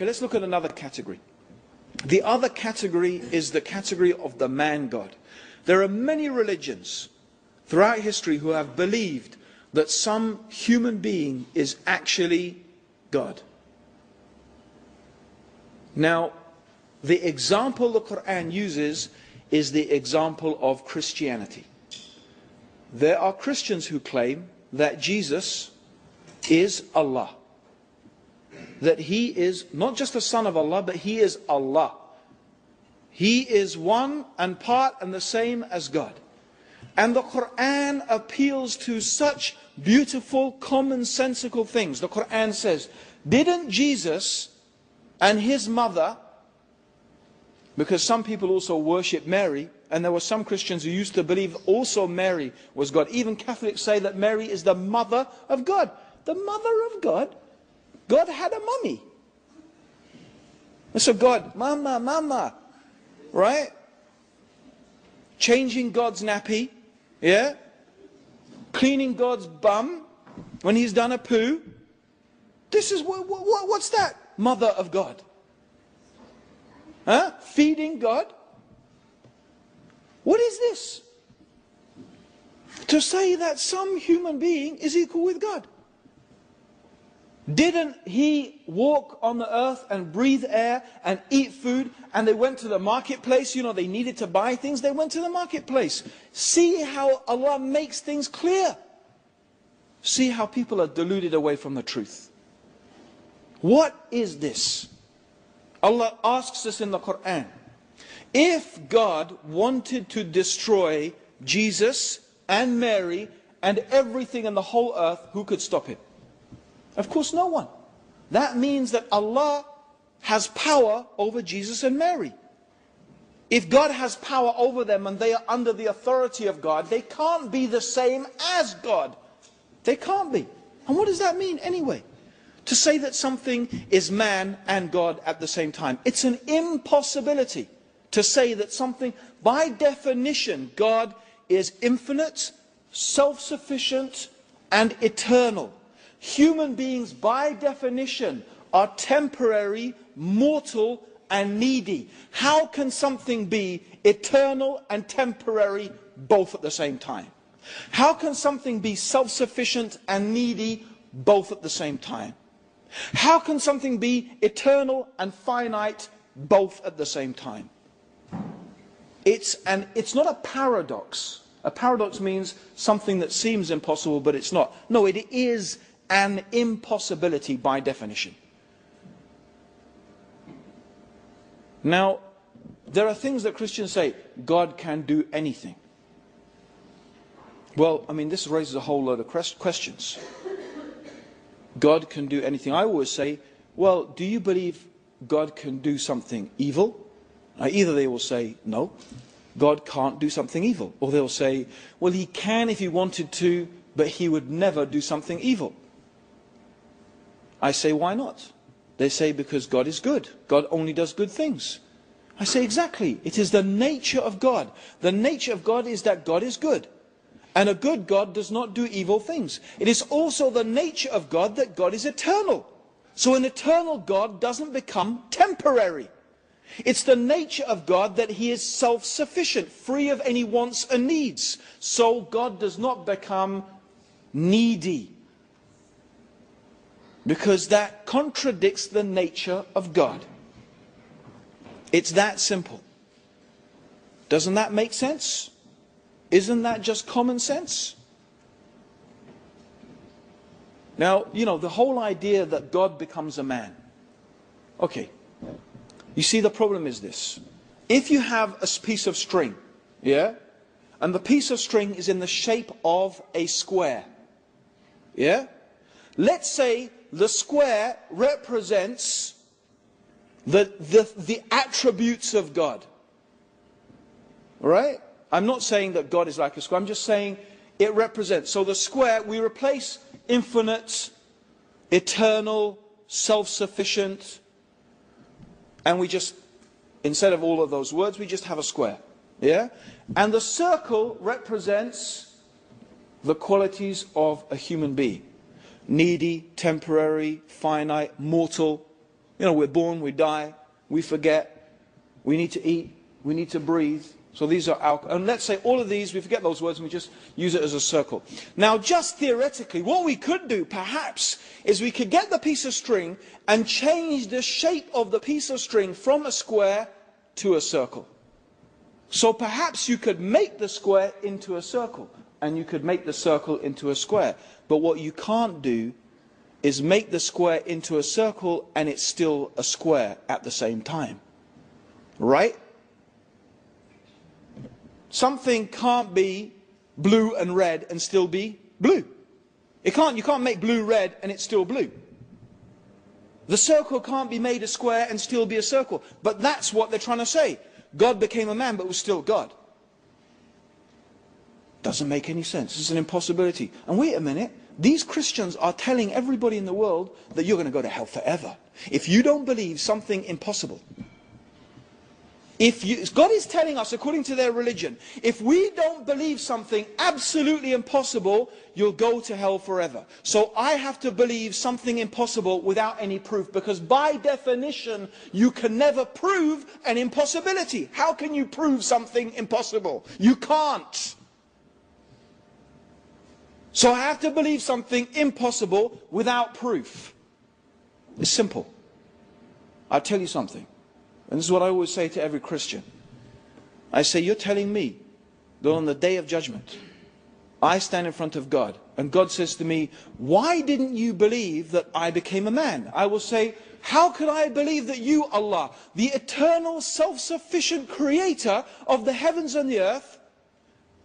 Okay, let's look at another category. The other category is the category of the man God. There are many religions throughout history who have believed that some human being is actually God. Now, the example the Quran uses is the example of Christianity. There are Christians who claim that Jesus is Allah. That he is not just the son of Allah, but he is Allah. He is one and part and the same as God. And the Quran appeals to such beautiful, commonsensical things. The Quran says, didn't Jesus and his mother, because some people also worship Mary, and there were some Christians who used to believe also Mary was God. Even Catholics say that Mary is the mother of God. The mother of God? God had a mummy. And so God, mama, mama, right? Changing God's nappy, yeah? Cleaning God's bum when he's done a poo. This is, what's that? Mother of God. Huh? Feeding God. What is this? To say that some human being is equal with God. Didn't he walk on the earth and breathe air and eat food, and they went to the marketplace? You know, they needed to buy things. They went to the marketplace. See how Allah makes things clear. See how people are deluded away from the truth. What is this? Allah asks us in the Quran, if God wanted to destroy Jesus and Mary and everything in the whole earth, who could stop him? Of course, no one. That means that Allah has power over Jesus and Mary. If God has power over them and they are under the authority of God, they can't be the same as God. They can't be. And what does that mean anyway? To say that something is man and God at the same time. It's an impossibility to say that something, by definition, God is infinite, self-sufficient, and eternal. Human beings, by definition, are temporary, mortal, and needy. How can something be eternal and temporary both at the same time? How can something be self-sufficient and needy both at the same time? How can something be eternal and finite both at the same time? It's not a paradox. A paradox means something that seems impossible, but it's not. No, it is an impossibility by definition. Now, there are things that Christians say, God can do anything. Well, I mean, this raises a whole load of questions. God can do anything. I always say, well, do you believe God can do something evil? Either they will say, no, God can't do something evil. Or they'll say, well, he can if he wanted to, but he would never do something evil. I say, why not? They say, because God is good. God only does good things. I say, exactly. It is the nature of God. The nature of God is that God is good. And a good God does not do evil things. It is also the nature of God that God is eternal. So an eternal God doesn't become temporary. It's the nature of God that he is self-sufficient, free of any wants and needs. So God does not become needy. Because that contradicts the nature of God. It's that simple. Doesn't that make sense? Isn't that just common sense? Now, you know, the whole idea that God becomes a man. Okay. You see, the problem is this. If you have a piece of string, yeah, and the piece of string is in the shape of a square, yeah, let's say the square represents the attributes of God. All right? I'm not saying that God is like a square. I'm just saying it represents. So the square, we replace infinite, eternal, self-sufficient, and we just, instead of all of those words, we just have a square. Yeah? And the circle represents the qualities of a human being. Needy, temporary, finite, mortal. You know, we're born, we die, we forget, we need to eat, we need to breathe. So these are our, and let's say all of these, we forget those words and we just use it as a circle. Now just theoretically, what we could do perhaps is we could get the piece of string and change the shape of the piece of string from a square to a circle. So perhaps you could make the square into a circle and you could make the circle into a square. But what you can't do is make the square into a circle and it's still a square at the same time. Right? Something can't be blue and red and still be blue. You can't make blue red and it's still blue. The circle can't be made a square and still be a circle. But that's what they're trying to say. God became a man but was still God. Doesn't make any sense. It's an impossibility. And wait a minute. These Christians are telling everybody in the world that you're going to go to hell forever if you don't believe something impossible. God is telling us, according to their religion, if we don't believe something absolutely impossible, you'll go to hell forever. So I have to believe something impossible without any proof, because by definition, you can never prove an impossibility. How can you prove something impossible? You can't. So I have to believe something impossible without proof. It's simple. I'll tell you something. And this is what I always say to every Christian. I say, you're telling me that on the day of judgment, I stand in front of God, and God says to me, why didn't you believe that I became a man? I will say, how could I believe that you, Allah, the eternal, self-sufficient creator of the heavens and the earth,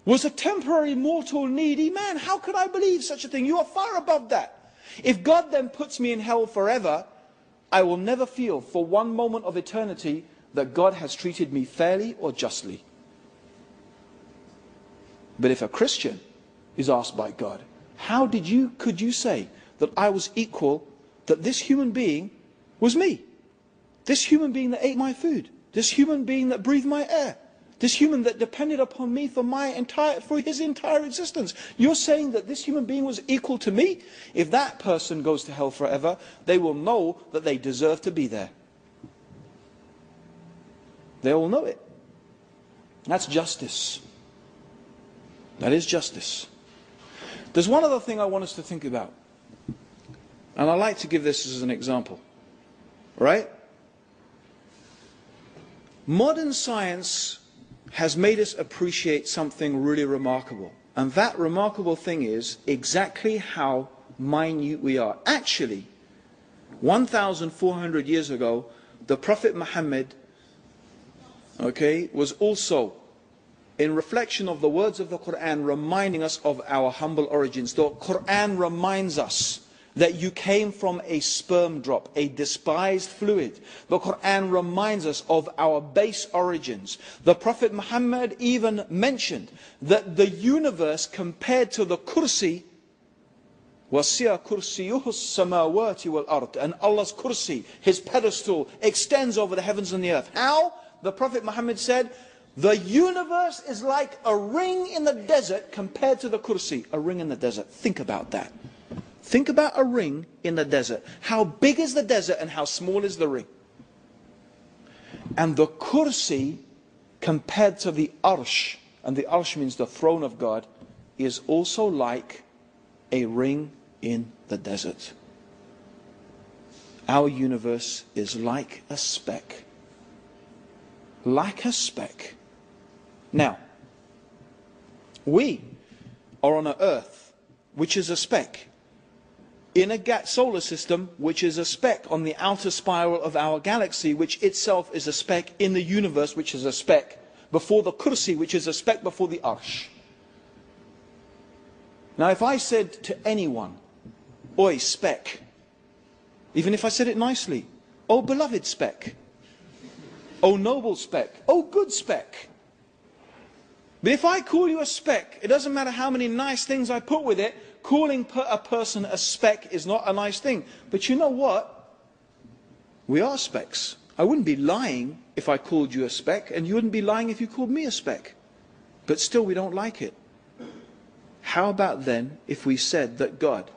was a temporary, mortal, needy man? How could I believe such a thing? You are far above that. If God then puts me in hell forever, I will never feel for one moment of eternity that God has treated me fairly or justly. But if a Christian is asked by God, how could you say that I was equal, that this human being was me? This human being that ate my food, this human being that breathed my air, this human that depended upon me for his entire existence. You're saying that this human being was equal to me? If that person goes to hell forever, they will know that they deserve to be there. They all know it. That's justice. That is justice. There's one other thing I want us to think about. And I like to give this as an example. Right? Modern science has made us appreciate something really remarkable. And that remarkable thing is exactly how minute we are. Actually, 1,400 years ago, the Prophet Muhammad, was also, in reflection of the words of the Quran, reminding us of our humble origins. The Quran reminds us that you came from a sperm drop, a despised fluid. The Quran reminds us of our base origins. The Prophet Muhammad even mentioned that the universe compared to the kursi, وَسِعَ كُرْسِيُّهُ السَّمَاوَاتِ وَالْأَرْضِ, and Allah's kursi, his pedestal, extends over the heavens and the earth. How? The Prophet Muhammad said, the universe is like a ring in the desert compared to the kursi. A ring in the desert. Think about that. Think about a ring in the desert. How big is the desert and how small is the ring? And the kursi compared to the arsh, and the arsh means the throne of God, is also like a ring in the desert. Our universe is like a speck. Like a speck. Now, we are on an earth which is a speck, in a solar system which is a speck on the outer spiral of our galaxy, which itself is a speck in the universe, which is a speck before the kursi, which is a speck before the arsh. Now if I said to anyone, oi speck, even if I said it nicely, oh beloved speck, oh noble speck, oh good speck. But if I call you a speck, it doesn't matter how many nice things I put with it, calling a person a speck is not a nice thing. But you know what? We are specks. I wouldn't be lying if I called you a speck, and you wouldn't be lying if you called me a speck. But still we don't like it. How about then if we said that God